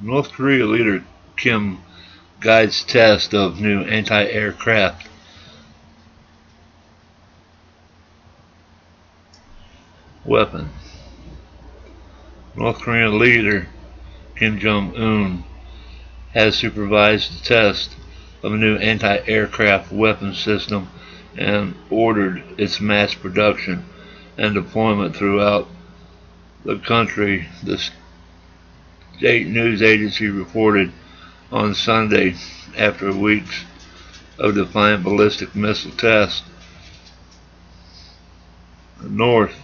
North Korea leader Kim guides test of new anti-aircraft weapon. North Korean leader Kim Jong-un has supervised the test of a new anti-aircraft weapon system and ordered its mass production and deployment throughout the country, the state news agency reported on Sunday after weeks of defiant ballistic missile tests. North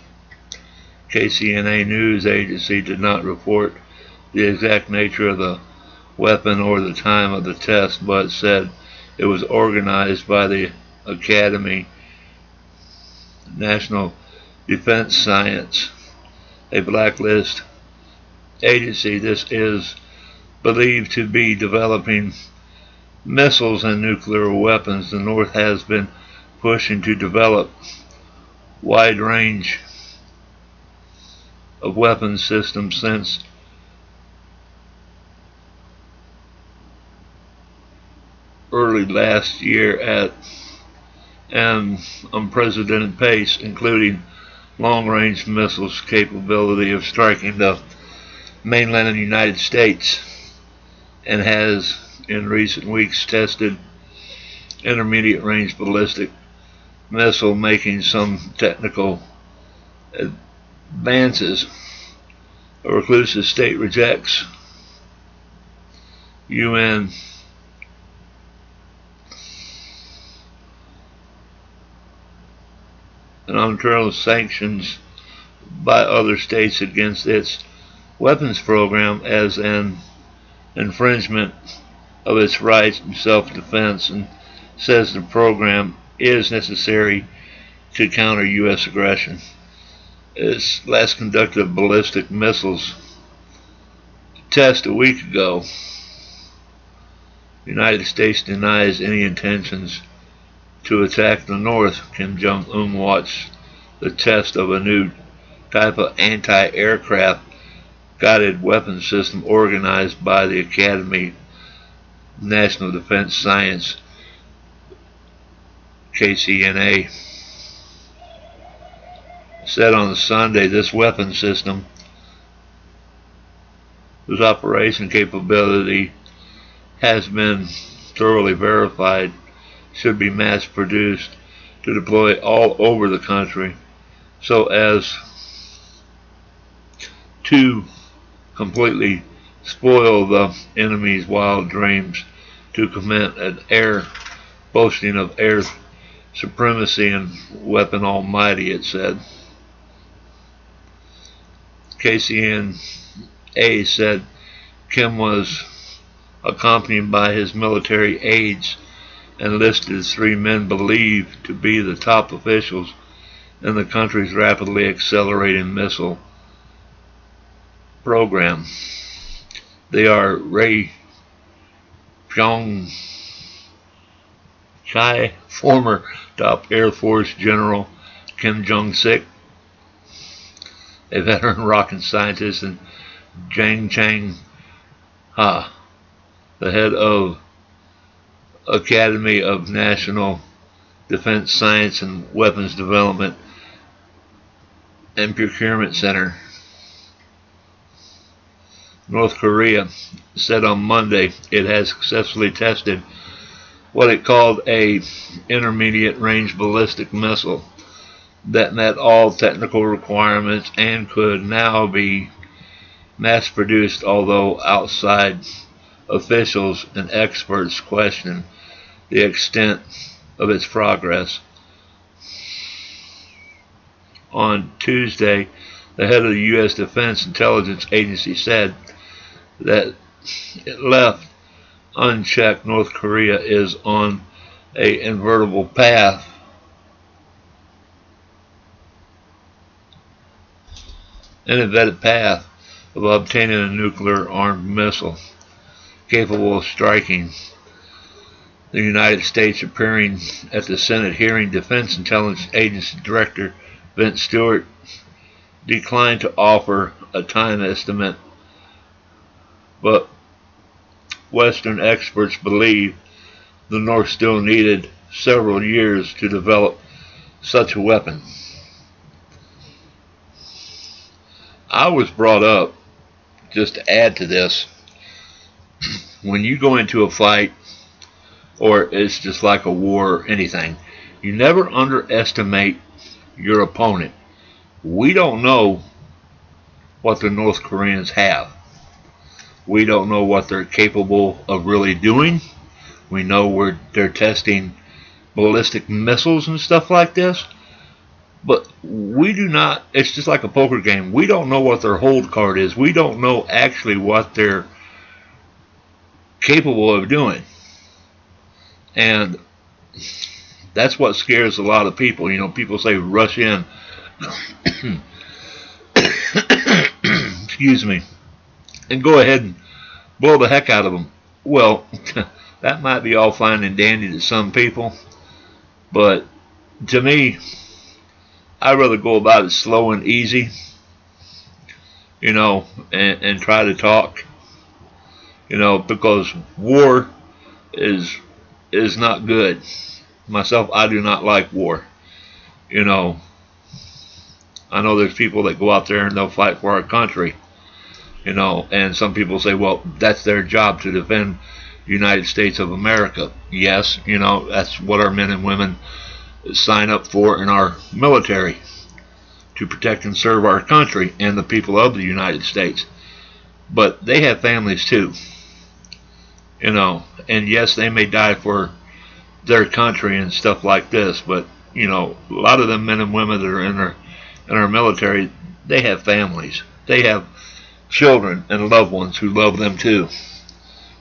KCNA news agency did not report the exact nature of the weapon or the time of the test, but said it was organized by the Academy National Defense Science, a blacklist agency. This is believed to be developing missiles and nuclear weapons. The North has been pushing to develop wide range of weapons systems since early last year at an unprecedented pace, including long-range missiles capability of striking the mainland of the United States, and has in recent weeks tested intermediate-range ballistic missile, making some technical advances. A reclusive state rejects UN and internal sanctions by other states against its weapons program as an infringement of its rights to self-defense, and says the program is necessary to counter U.S. aggression. Its last conducted ballistic missiles test a week ago. The United States denies any intentions to attack the North. Kim Jong-un watched the test of a new type of anti-aircraft guided weapon system organized by the Academy National Defense Science, KCNA, said on Sunday this weapon system, whose operation capability has been thoroughly verified, should be mass produced to deploy all over the country so as to completely spoil the enemy's wild dreams to commit an air boasting of air supremacy and weapon almighty, it said. KCNA said Kim was accompanied by his military aides and listed 3 men believed to be the top officials in the country's rapidly accelerating missile program. They are Ray Pyong-chai, former top Air Force General Kim Jong-sik, a veteran rocket scientist, and Jang Chang-ha, the head of Academy of National Defense Science and Weapons Development and Procurement Center. North Korea said on Monday it has successfully tested what it called a intermediate range ballistic missile that met all technical requirements and could now be mass produced, although outside officials and experts question the extent of its progress. On Tuesday, the head of the U.S. Defense Intelligence Agency said that it left unchecked North Korea is on an inevitable path of obtaining a nuclear-armed missile capable of striking the United States. Appearing at the Senate hearing, Defense Intelligence Agency Director Vince Stewart declined to offer a time estimate, but Western experts believe the North still needed several years to develop such a weapon. I was brought up, just to add to this, when you go into a fight, or it's just like a war or anything, you never underestimate your opponent. We don't know what the North Koreans have. We don't know what they're capable of really doing. We know they're testing ballistic missiles and stuff like this. But we do not, it's just like a poker game. We don't know what their hold card is. We don't know actually what they're capable of doing. And that's what scares a lot of people. You know, people say rush in. Excuse me. And go ahead and blow the heck out of them. Well, that might be all fine and dandy to some people. But to me, I'd rather go about it slow and easy, you know, and try to talk, you know, because war is not good. Myself, I do not like war. You know, I know there's people that go out there and they'll fight for our country, you know, and some people say, well, that's their job to defend the United States of America. Yes, you know, that's what our men and women sign up for in our military, to protect and serve our country and the people of the United States. But they have families too, you know, and yes, they may die for their country and stuff like this, but you know, a lot of them men and women that are in our military, they have families, they have children and loved ones who love them too,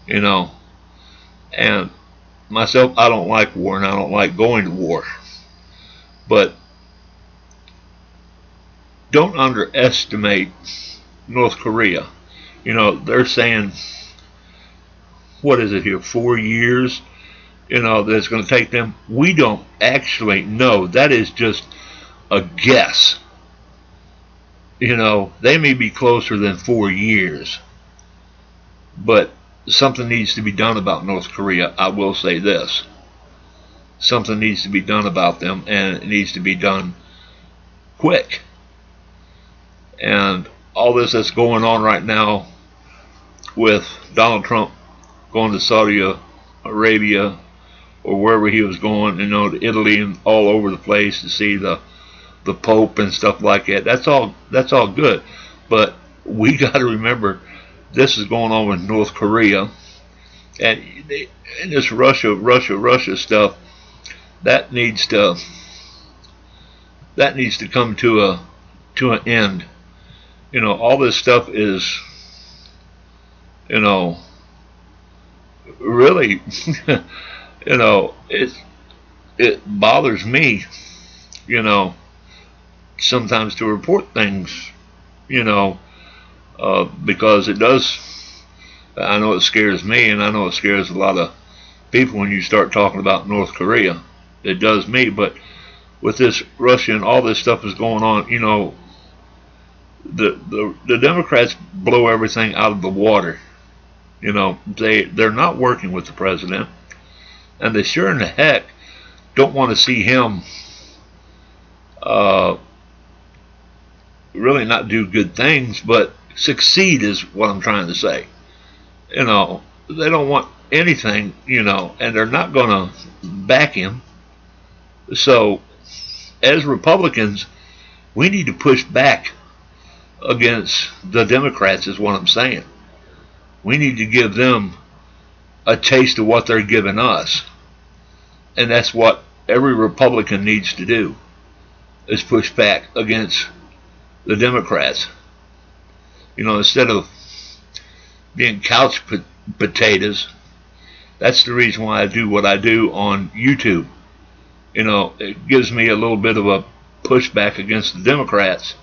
you know. And myself, I don't like war, and I don't like going to war. But don't underestimate North Korea. You know, they're saying, what is it here, 4 years, you know, that it's going to take them. We don't actually know. That is just a guess. You know, they may be closer than 4 years. But something needs to be done about North Korea. I will say this. Something needs to be done about them, and it needs to be done quick. And all this that's going on right now with Donald Trump going to Saudi Arabia or wherever he was going, you know, to Italy and all over the place to see the Pope and stuff like that. That's all good. But we got to remember, this is going on with North Korea, and this Russia stuff, that needs to come to an end. You know, all this stuff is, you know, really, you know, it bothers me, you know, sometimes to report things, you know, because it does. I know it scares me, and I know it scares a lot of people when you start talking about North Korea. It does me. But with this Russia and all this stuff is going on, you know, the Democrats blow everything out of the water. You know, they're not working with the president, and they sure in the heck don't want to see him really not do good things, but succeed is what I'm trying to say. You know, they don't want anything, you know, and they're not going to back him. So, as Republicans, we need to push back against the Democrats, is what I'm saying. We need to give them a taste of what they're giving us. And that's what every Republican needs to do, is push back against the Democrats. You know, instead of being couch potatoes. That's the reason why I do what I do on YouTube. You know, it gives me a little bit of a pushback against the Democrats,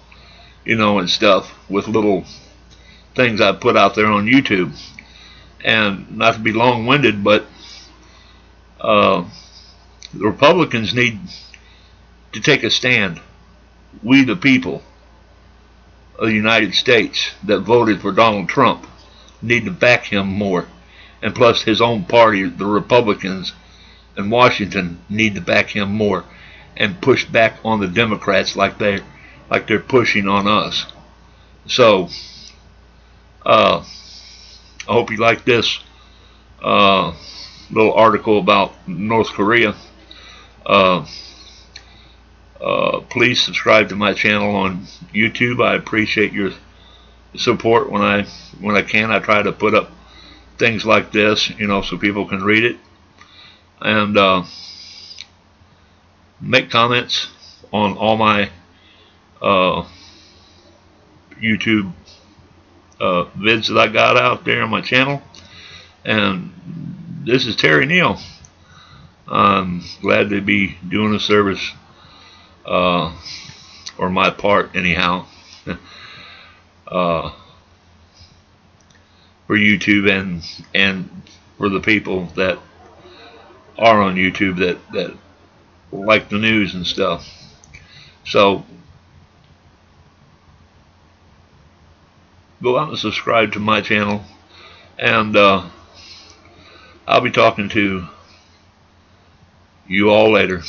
you know, and stuff, with little things I put out there on YouTube. And not to be long-winded, but the Republicans need to take a stand. We, the people of the United States that voted for Donald Trump, need to back him more And plus his own party, the Republicans in Washington, need to back him more and push back on the Democrats like they're pushing on us. So I hope you like this little article about North Korea. Please subscribe to my channel on YouTube. I appreciate your support. When I can, I try to put up things like this, so people can read it, and make comments on all my YouTube vids that I got out there on my channel. And this is Terry Neal. I'm glad to be doing a service, or my part anyhow, for YouTube and for the people that are on YouTube that like the news and stuff. So go out and subscribe to my channel, and I'll be talking to you all later.